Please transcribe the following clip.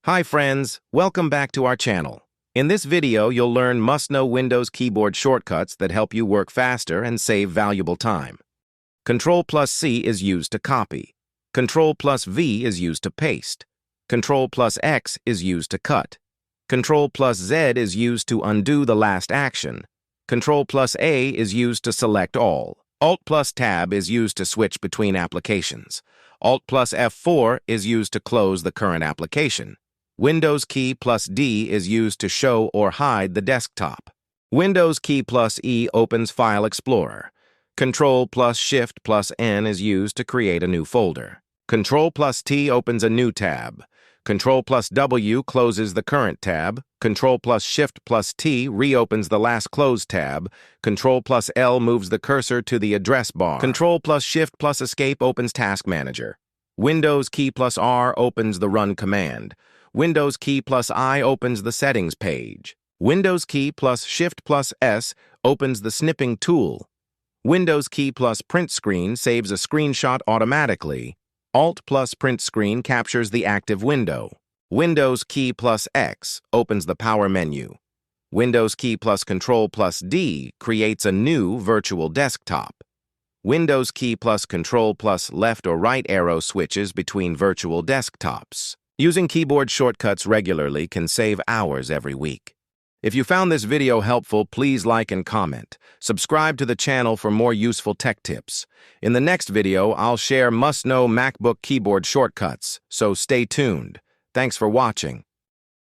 Hi friends, welcome back to our channel. In this video, you'll learn must-know Windows keyboard shortcuts that help you work faster and save valuable time. Ctrl+C is used to copy. Ctrl+V is used to paste. Ctrl+X is used to cut. Ctrl+Z is used to undo the last action. Ctrl+A is used to select all. Alt+Tab is used to switch between applications. Alt+F4 is used to close the current application. Windows key plus D is used to show or hide the desktop. Windows key plus E opens File Explorer. Control+Shift+N is used to create a new folder. Control+T opens a new tab. Control+W closes the current tab. Control+Shift+T reopens the last closed tab. Control+L moves the cursor to the address bar. Control+Shift+Escape opens Task Manager. Windows key plus R opens the Run command. Windows key plus I opens the Settings page. Windows key plus Shift plus S opens the Snipping tool. Windows key plus Print Screen saves a screenshot automatically. Alt plus Print Screen captures the active window. Windows key plus X opens the Power menu. Windows key plus Control plus D creates a new virtual desktop. Windows key plus Control plus left or right arrow switches between virtual desktops. Using keyboard shortcuts regularly can save hours every week. If you found this video helpful, please like and comment. Subscribe to the channel for more useful tech tips. In the next video, I'll share must-know MacBook keyboard shortcuts, so stay tuned. Thanks for watching.